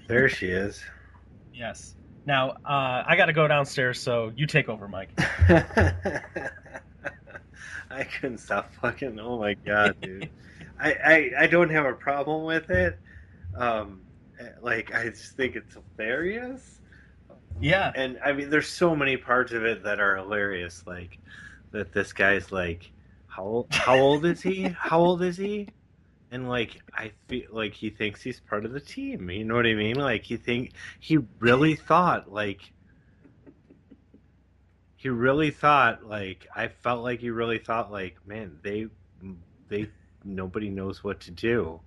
There she is. Yes. Now, I got to go downstairs, so you take over, Mike. I couldn't stop fucking. Oh my god, dude. I don't have a problem with it. Um, like I just think it's hilarious. Yeah. And I mean, there's so many parts of it that are hilarious. Like that this guy's like, how old is he? How old is he? And like I feel like he thinks he's part of the team. You know what I mean? Like he really thought like he really thought like I felt like he really thought like, man, they nobody knows what to do.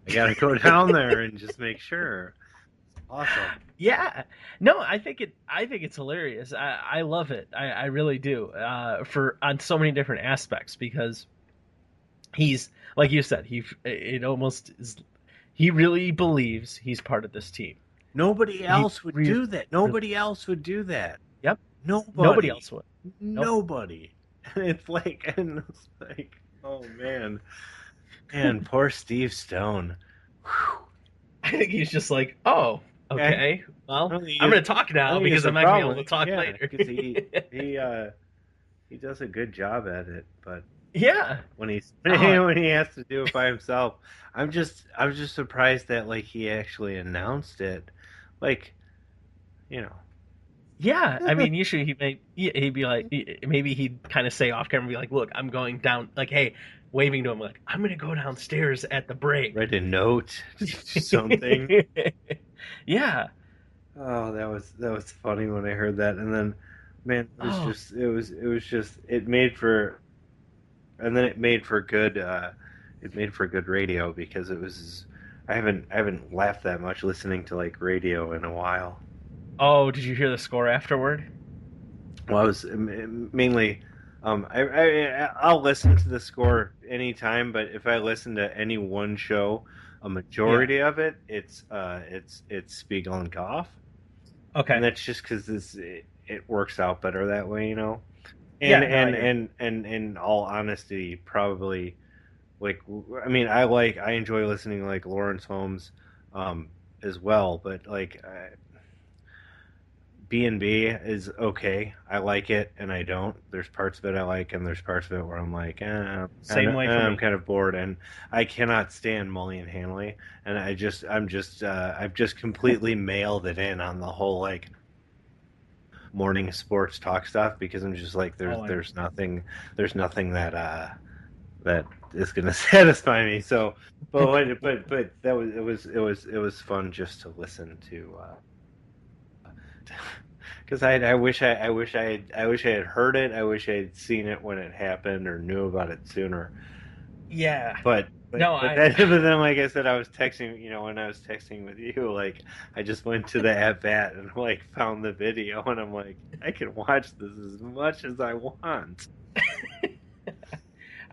I gotta go down there and just make sure. Awesome. Yeah. No, I think it's hilarious. I love it. I really do. For on so many different aspects because he's like you said, it almost is he really believes he's part of this team. Nobody He else would really, do that. really Nobody else would do that. yep. Nobody Nobody. else would. Nope. Nobody. And it's like, oh man. Man, poor Steve Stone. Whew. I think he's just like, oh, Okay. okay. I Well, don't think I'm he is, going to talk I now think it's because a I'm not going to be problem. able to talk Yeah, later. because he does a good job at it, but Yeah. when he's Oh, when he has to do it by himself, I was just surprised that like he actually announced it, like you yeah. I know. mean, usually he'd be like, maybe he'd kind of say off camera, be like, look, I'm going down, like, hey, waving to him, like, I'm going to go downstairs at the break. Write a note, something. Yeah. Oh, that was funny when I heard that, and then man, Oh, it was just it made for and then it made for good radio because it was I haven't laughed that much listening to like radio in a while. oh, did you hear the score afterward? Well, I was mainly I'll listen to the score anytime, but if I listen to any one show, a Yeah. majority of it it's Spiegel and Goff, and Okay. that's just because it works out better that way, you know. Yeah. No, I hear. And in all honesty, probably like I mean I enjoy listening to like Lawrence Holmes as well, but like B&B is okay. I like it and I don't. There's parts of it I like and there's parts of it where I'm like Same way for I'm me. kind of bored, and I cannot stand Mully and Hanley, and I've just completely mailed it in on the whole like morning sports talk stuff because I'm just like Oh, I there's nothing that that is going to satisfy me. So, but that was it was fun just to listen to because I wish I had heard it. I wish I had seen it when it happened or knew about it sooner. yeah. But No, but I that but then like I said, I was texting. You know, when I was texting with you, like I just went to the ep8 and like found the video, and I'm like, I can watch this as much as I want.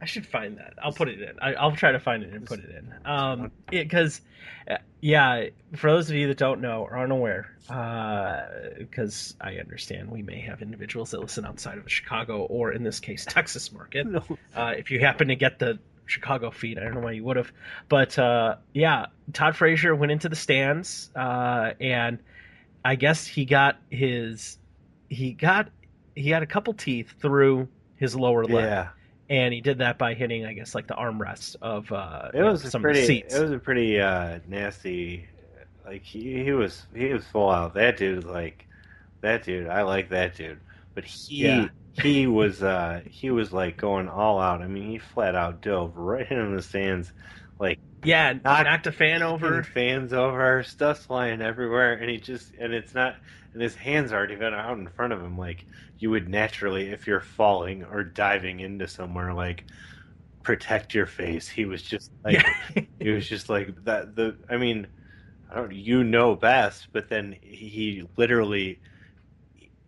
I should find that. I'll put it in. I'll try to find it and put Just, it in. just want. Because, yeah, for those of you that don't know or aren't aware, because I understand we may have individuals that listen outside of the Chicago or, in this case, Texas market. No. If you happen to get the Chicago feed, I don't know why you would have, but yeah, Todd Frazier went into the stands, and I guess he got he had a couple teeth through his lower lip, Yeah, and he did that by hitting, I guess, like the armrest of some of the it seats. was a pretty nasty. Like he was full out. That dude like that dude. I like that dude, but Yeah, he was like going all out. I mean, he flat out dove right into the stands, like yeah, knocked knocked a fan knocking over. fans over, stuff's flying everywhere, and he just and it's not and his hands aren't even out in front of him like you would naturally if you're falling or diving into somewhere like protect your face. Yeah, He was just like that the I mean, I don't you know best, but then he literally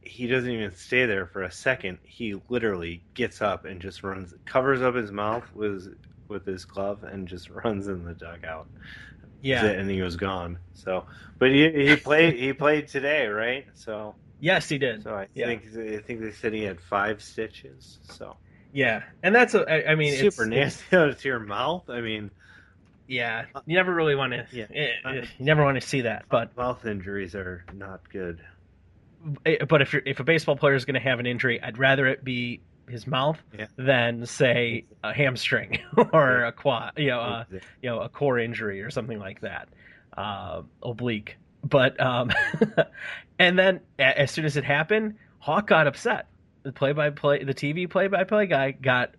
he doesn't even stay there for a second. He literally gets up and just runs, covers up his mouth with his glove, and just runs in the dugout. That's yeah. it, and he was gone. So, but he played today, right? So Yes, he did. Yeah, I think they said he had 5 stitches. So yeah, and that's I mean, super it's nasty out to your mouth. I mean, Yeah, you never really want to. Yeah, You never want to see that. mouth injuries are not good. But if a baseball player is going to have an injury, I'd rather it be his mouth Yeah, than say exactly. a hamstring or a quad, Exactly. a core injury or something like that, oblique. But and then as soon as it happened, Hawk got upset. The TV play-by-play guy got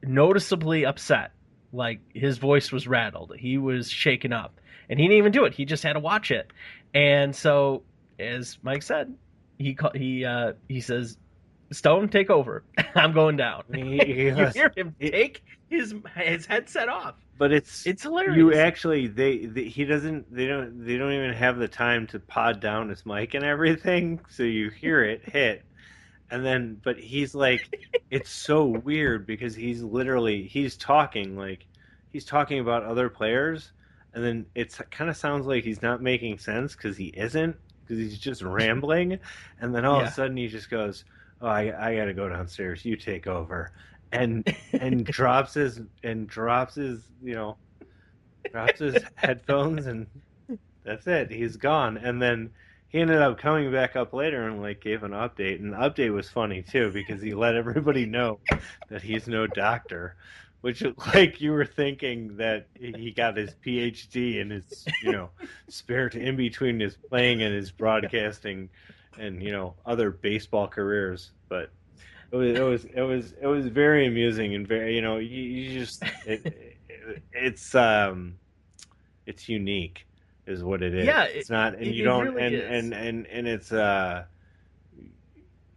noticeably upset. Like his voice was rattled. He was shaken up, and he didn't even do it. He just had to watch it. And so, as Mike said, he says, "Stone, take over. I'm going down." He You has, hear him take his headset off. but it's It's you hilarious. actually they he doesn't they don't even have the time to pod down his mic and everything, so you hear it hit. And then, but he's like, it's so weird because he's talking he's talking about other players, and then it's kind of sounds like he's not making sense because he isn't, because he's just rambling, and then all of a Yeah. sudden he just goes, "Oh, I gotta go downstairs. You take over," and drops his drops his headphones, and that's it. He's gone. And then he ended up coming back up later and like gave an update. And the update was funny too because he let everybody know that he's no doctor, which like you were thinking that he got his PhD in his, spare in between his playing and his broadcasting and, other baseball careers. But it was very amusing and very, you just it's unique is what it is. Yeah, It's not, and you it don't, really is. and it's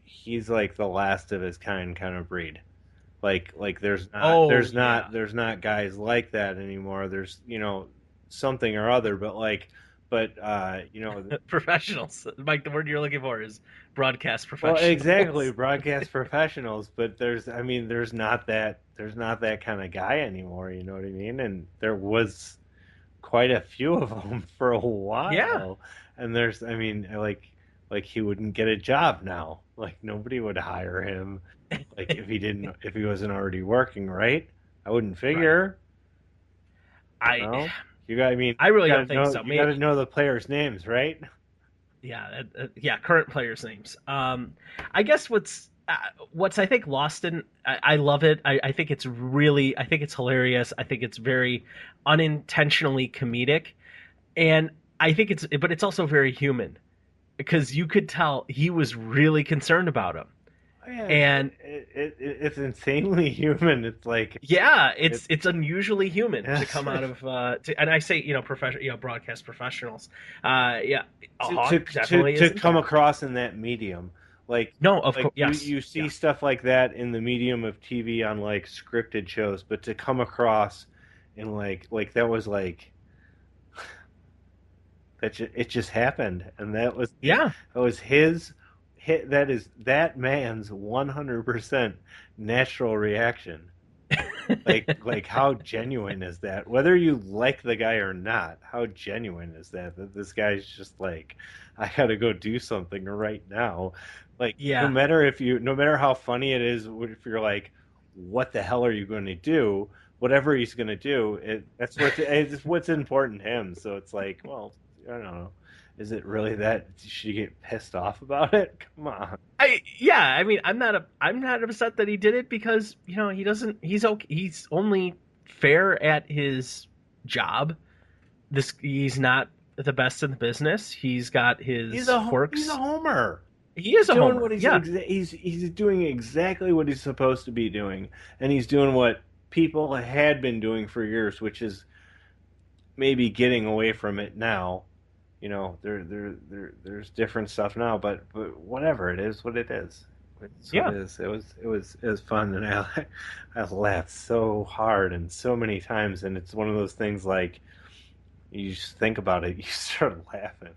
he's like the last of his kind of breed. Like Oh yeah. there's not guys like that anymore. There's something or other, but Professionals. Mike, the word you're looking for is broadcast well, exactly, professionals. broadcast professionals, but I mean, there's not that kind of guy anymore. You know what I mean? And there was quite a few of them for a Yeah. while. And I mean, like he wouldn't get a job now. Like nobody would hire him, like if he wasn't already working, right? I wouldn't Right. figure. I No, I mean, I really don't think so. you got to Maybe know the players' names, right? yeah, yeah, current players' names. I guess what's I think lost in I love it. I think it's really I think it's hilarious. I think it's very unintentionally comedic, and I think it's also very human because you could tell he was really concerned about him. Oh, yeah, And it's insanely human. It's like yeah, it, it's unusually human to yes. come out of and I say professional broadcast professionals. Yeah, a to to hawk definitely to isn't come that. across in that medium, like No, of course, you yes, you see yeah, stuff like that in the medium of TV on like scripted shows, but to come across in that was like it just happened, and yeah. that was his hit. That is that man's 100% natural reaction. Like how genuine is that? Whether you like the guy or not, how genuine is that? That this guy's just like, I gotta go do something right now. Like Yeah, no matter how funny it is, if you're like, what the hell are you going to do? Whatever he's going to do, it's what's important to him. So it's like, well, I don't know. Is it really that? Should you get pissed off about it? Come on. I mean, I'm not upset that he did it because he doesn't. He's okay. He's only fair at his job. He's not the best in the business. He's got his He's a quirks. homer. He is a Doing what homer. Yeah, he's doing exactly what he's supposed to be doing, and he's doing what people had been doing for years, which is maybe getting away from it now. There's different stuff now, but whatever, it is what it is. It's what yeah. it is. It was fun, and I laughed so hard and so many times, and it's one of those things like you just think about it, you start laughing.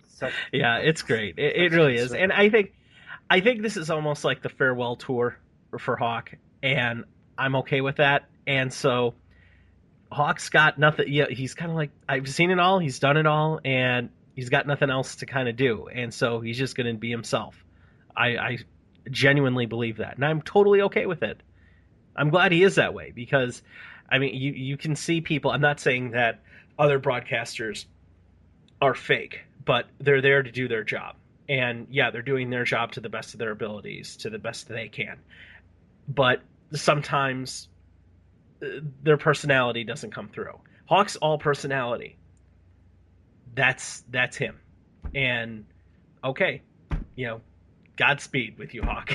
Such Yeah, it's great. It such really is, concern. and I think this is almost like the farewell tour for Hawk, and I'm okay with that. And so Hawk's got nothing. Yeah, he's kind of like I've seen it all. He's done it all, and he's got nothing else to kind of do. And so he's just going to be himself. I genuinely believe that, and I'm totally okay with it. I'm glad he is that way because I mean, you can see people. I'm not saying that other broadcasters are fake, but they're there to do their job. And yeah, they're doing their job to the best of their abilities, to the best they can. But sometimes their personality doesn't come through. Hawk's all personality. That's him. And okay, you know, Godspeed with you, Hawk,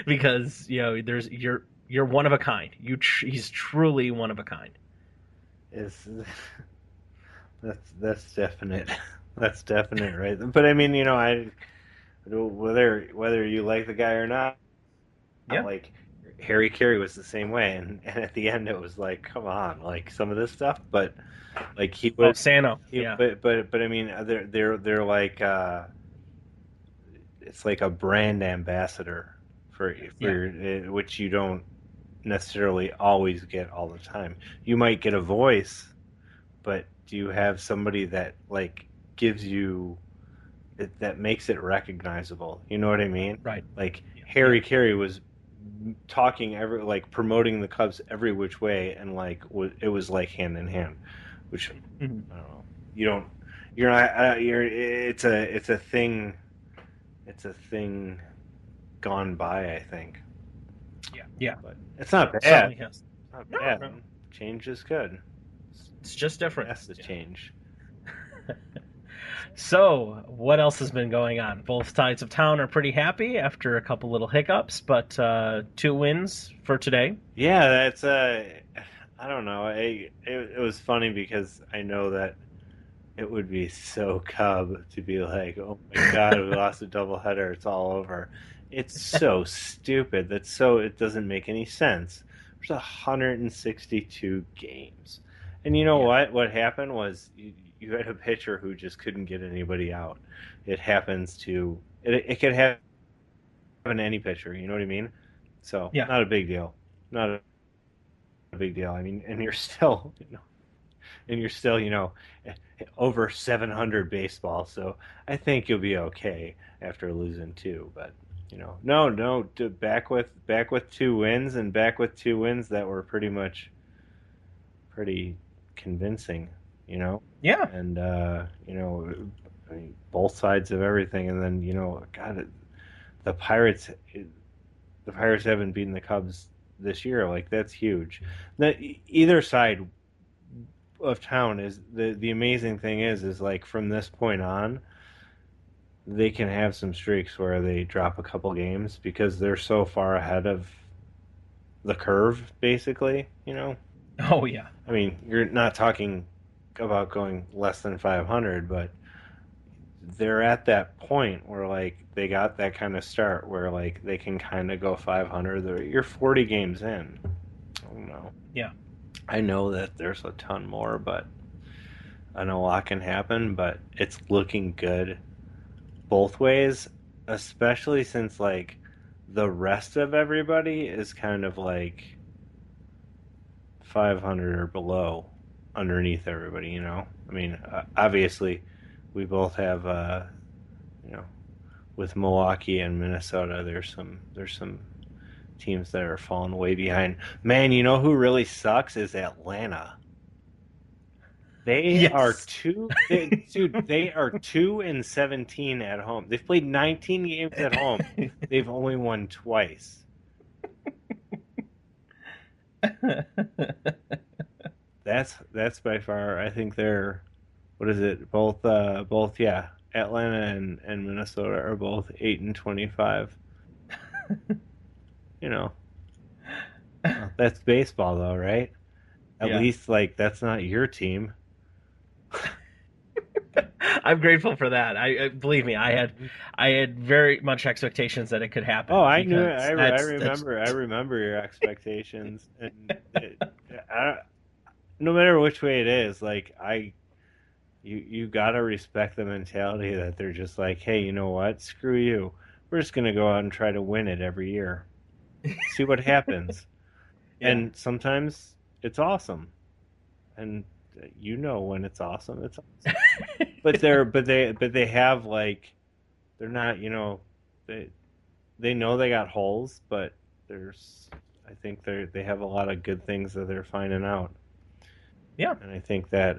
because there's you're one of a kind. He's truly one of a kind. Is that's definite. That's definite, right? But I mean, I whether you like the guy or not, Yeah. like Harry Carey was the same way, and at the end it was like, come on, like some of this stuff, but like he Oh, would Sano. he Yeah. but I mean they're like it's like a brand ambassador Yeah. which you don't necessarily always get all the time. You might get a voice, but do you have somebody that like gives you that makes it recognizable? You know what I mean? Right. Like Yeah. Yeah. Harry Carey was talking every like promoting the Cubs every which way, and like it was like hand in hand, which Mhm. I don't know. You don't. You're not. You're. It's a thing. It's a thing gone by. I think, Yeah. Yeah. but it's not bad. Certainly has. It's not No, bad. no. Change is good. It's just different. Has to Yeah. change. So, what else has been going on? Both sides of town are pretty happy after a couple little hiccups, but 2 wins for today. Yeah, that's I don't know. It was funny because I know that it would be so Cub to be like, oh my God, we lost a doubleheader. It's all over. It's so stupid. It doesn't make any sense. There's 162 games. And you know Yeah. what? What happened was you had a pitcher who just couldn't get anybody out. It could happen to any pitcher. You know what I mean? So, Yeah. not a big deal. Not a big deal. I mean, and you're still, over 700 baseball. So I think you'll be okay after losing two. But no, no, back with 2 wins and back with 2 wins that were pretty convincing. You know, Yeah. and I mean, both sides of everything. And then God, the Pirates, the Pirates haven't beaten the Cubs this year. Like that's huge. That either side of town is the amazing thing is like from this point on they can have some streaks where they drop a couple games because they're so far ahead of the curve basically. Oh, yeah. I mean, you're not talking about going less than 500, but they're at that point where like they got that kind of start where like they can kind of go 500. You're 40 games in. I don't know. Yeah. I know that there's a ton more, but I know a lot can happen, but it's looking good both ways, especially since like the rest of everybody is kind of like 500 or below underneath everybody, I mean, obviously we both have you know, with Milwaukee and Minnesota there's some teams that are falling way behind. Man, you know who really sucks is Atlanta. They are Yes. dude. They are 2-17 at home. They've played 19 games at home. They've only won twice. That's by far. I think they're what is it? Both yeah. Atlanta and Minnesota are both 8-25. You know, well, that's baseball though, right? At Yeah. least like that's not your team. I'm grateful for that. Believe me, I had very much expectations that it could Oh, happen I knew it. because I that's remember. I remember your expectations, and I, no matter which way it is, like you gotta respect the mentality that they're just like, hey, you know what? Screw you. We're just gonna go out and try to win it every year. See what happens. yeah. And sometimes it's awesome, and when it's awesome, it's awesome. But they have like they're not they they know they got holes, but there's I think they have a lot of good things that they're finding out, Yeah. and I think that